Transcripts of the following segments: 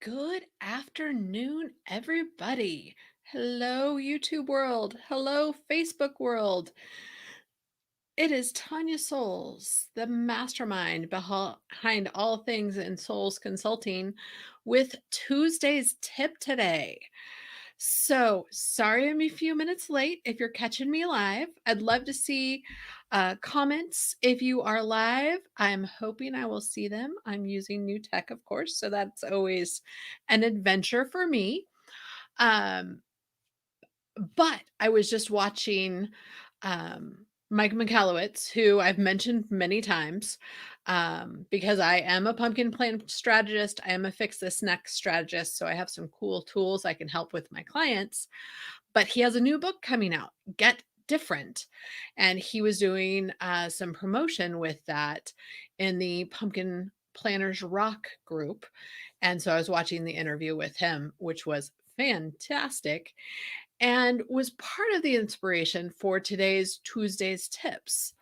Good afternoon, everybody. Hello, YouTube world. Hello, Facebook world. It is Tanya Souls, the mastermind behind all things in Souls Consulting, with Tuesday's tip today. So, sorry I'm a few minutes late if you're catching me live. I'd love to see comments if you are live. I'm hoping I will see them. I'm using new tech, of course, so that's always an adventure for me. Um, but I was just watching Mike Michalowicz, who I've mentioned many times, because I am a pumpkin plan strategist. I am a fix this next strategist. So I have some cool tools I can help with my clients. But he has a new book coming out, Get Different. And he was doing some promotion with that in the Pumpkin Planners Rock group. And so I was watching the interview with him, which was fantastic and was part of the inspiration for today's Tuesday's tips.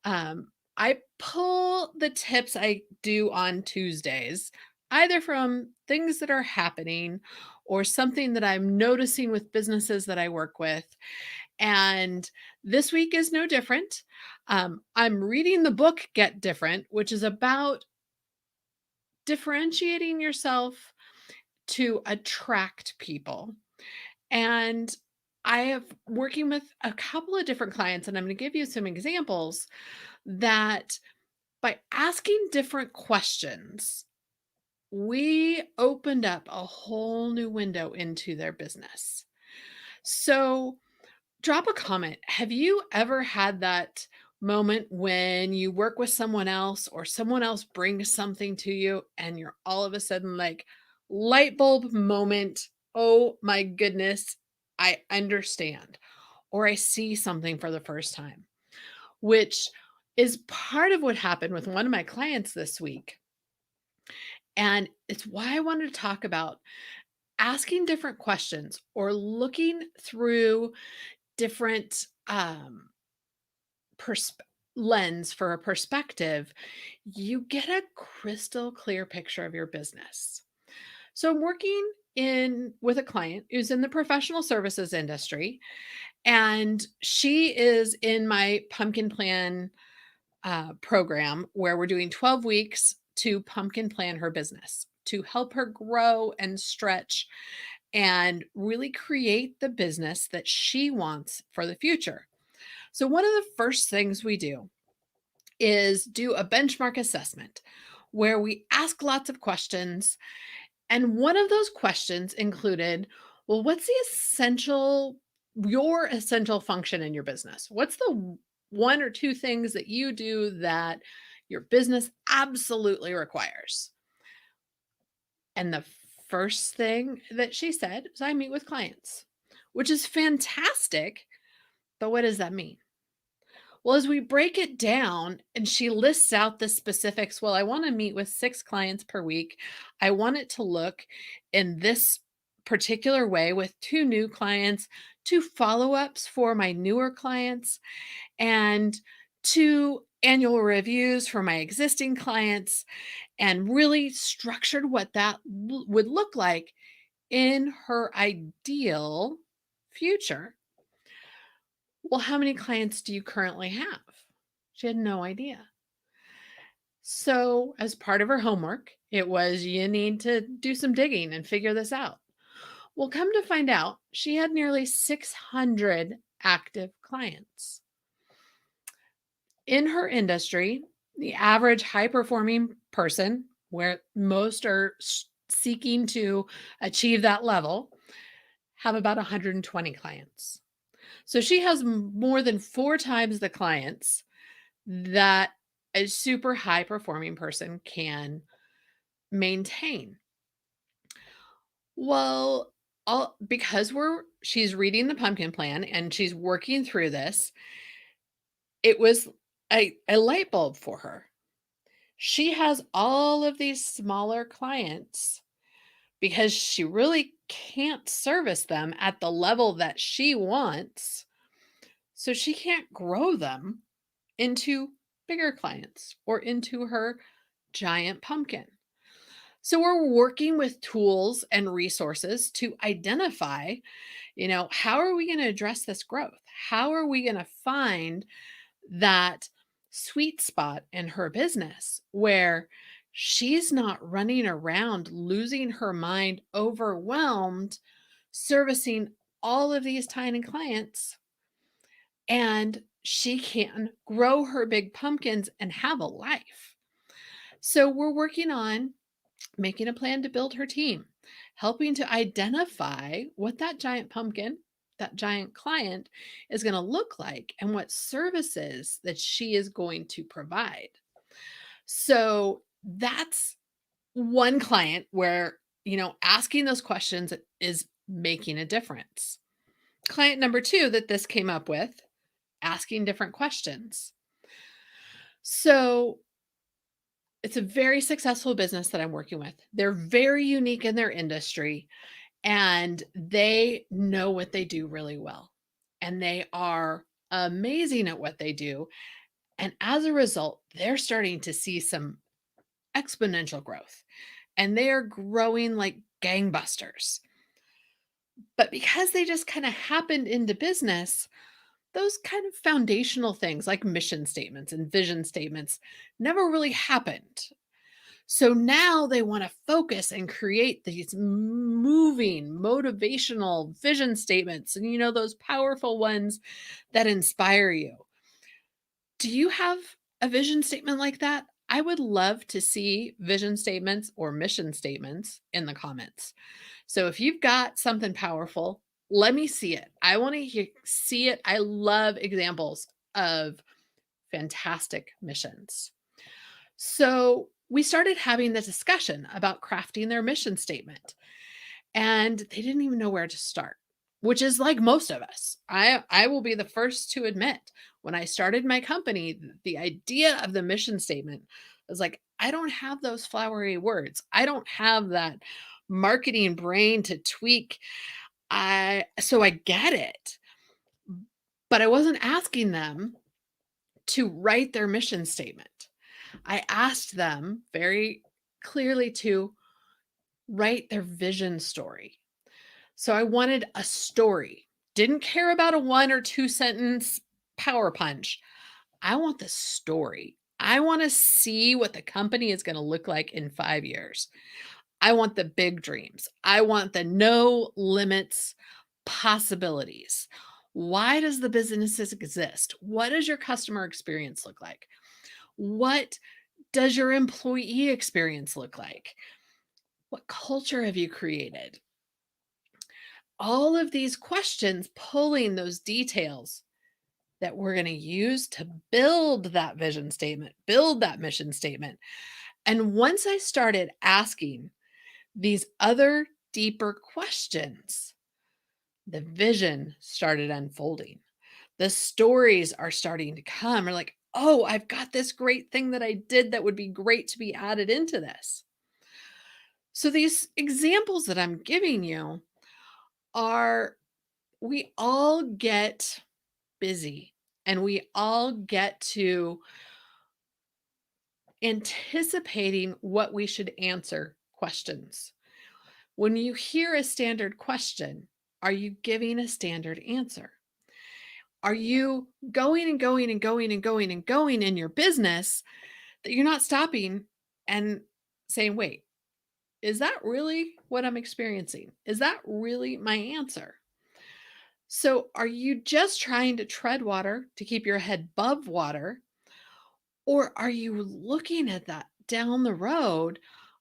I pull the tips I do on Tuesdays either from things that are happening or something that I'm noticing with businesses that I work with. And this week is no different. I'm reading the book Get Different, which is about differentiating yourself to attract people. And I have working with a couple of different clients, and I'm going to give you some examples that by asking different questions, we opened up a whole new window into their business. So, drop a comment. Have you ever had that moment when you work with someone else or someone else brings something to you and you're all of a sudden like, light bulb moment? Oh my goodness, I understand. Or I see something for the first time, which is part of what happened with one of my clients this week. And it's why I wanted to talk about asking different questions or looking through different persp- lens for a perspective. You get a crystal clear picture of your business. So I'm working in with a client who's in the professional services industry, and she is in my pumpkin plan program where we're doing 12 weeks to pumpkin plan her business to help her grow and stretch and really create the business that she wants for the future. So, one of the first things we do is do a benchmark assessment where we ask lots of questions. And one of those questions included, well, what's your essential function in your business? What's the one or two things that you do that your business absolutely requires? And the first thing that she said is, I meet with clients, which is fantastic. But what does that mean? Well, as we break it down and she lists out the specifics, well, I want to meet with 6 clients per week. I want it to look in this particular way with 2 new clients, 2 follow ups for my newer clients, and 2 annual reviews for my existing clients, and really structured what that would look like in her ideal future. Well, how many clients do you currently have? She had no idea. So, as part of her homework, it was you need to do some digging and figure this out. Well, come to find out, she had nearly 600 active clients. In her industry, the average high performing person, where most are seeking to achieve that level, have about 120 clients. So she has more than 4 times the clients that a super high performing person can maintain. Well, all because she's reading the pumpkin plan and she's working through this, it was a light bulb for her. She has all of these smaller clients because she really can't service them at the level that she wants. So she can't grow them into bigger clients or into her giant pumpkin. So we're working with tools and resources to identify, how are we going to address this growth? How are we going to find that sweet spot in her business where she's not running around losing her mind, overwhelmed, servicing all of these tiny clients, and she can grow her big pumpkins and have a life. So we're working on making a plan to build her team, helping to identify what that giant pumpkin, that giant client is going to look like and what services that she is going to provide. So that's one client where, asking those questions is making a difference. Client number two that this came up with, asking different questions. So it's a very successful business that I'm working with. They're very unique in their industry and they know what they do really well. And they are amazing at what they do. And as a result, they're starting to see some exponential growth and they are growing like gangbusters. But because they just kind of happened into business, those kind of foundational things like mission statements and vision statements never really happened. So now they want to focus and create these moving, motivational vision statements and, those powerful ones that inspire you. Do you have a vision statement like that? I would love to see vision statements or mission statements in the comments. So if you've got something powerful, let me see it. I want to see it. I love examples of fantastic missions. So we started having the discussion about crafting their mission statement, and they didn't even know where to start, which is like most of us. I will be the first to admit when I started my company, the idea of the mission statement was like, I don't have those flowery words. I don't have that marketing brain to tweak. I get it, but I wasn't asking them to write their mission statement. I asked them very clearly to write their vision story. So I wanted a story. Didn't care about a 1 or 2 sentence power punch. I want the story. I want to see what the company is going to look like in 5 years. I want the big dreams. I want the no limits possibilities. Why does the businesses exist? What does your customer experience look like? What does your employee experience look like? What culture have you created? All of these questions, pulling those details that we're going to use to build that vision statement, build that mission statement. And once I started asking these other deeper questions, the vision started unfolding. The stories are starting to come. We're like, oh, I've got this great thing that I did that would be great to be added into this. So these examples that I'm giving you are, we all get busy and we all get to anticipating what we should answer questions. When you hear a standard question, are you giving a standard answer? Are you going and going and going and going and going in your business that you're not stopping and saying, wait, is that really what I'm experiencing? Is that really my answer? So, are you just trying to tread water to keep your head above water? Or are you looking at that down the road?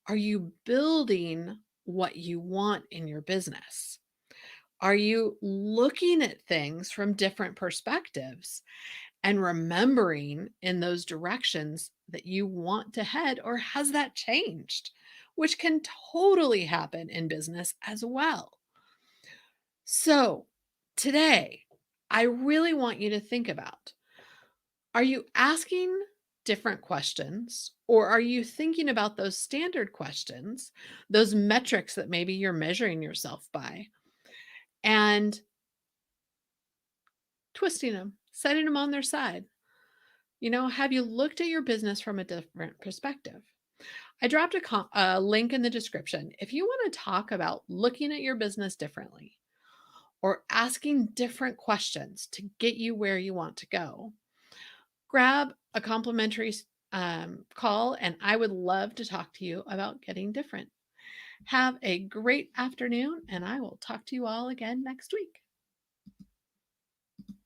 Are you building what you want in your business? Are you looking at things from different perspectives and remembering in those directions that you want to head, or has that changed? Which can totally happen in business as well. So, today, I really want you to think about, are you asking different questions or are you thinking about those standard questions, those metrics that maybe you're measuring yourself by, and twisting them, setting them on their side? Have you looked at your business from a different perspective? I dropped a link in the description. If you want to talk about looking at your business differently or asking different questions to get you where you want to go, grab a complimentary call, and I would love to talk to you about getting different. Have a great afternoon, and I will talk to you all again next week.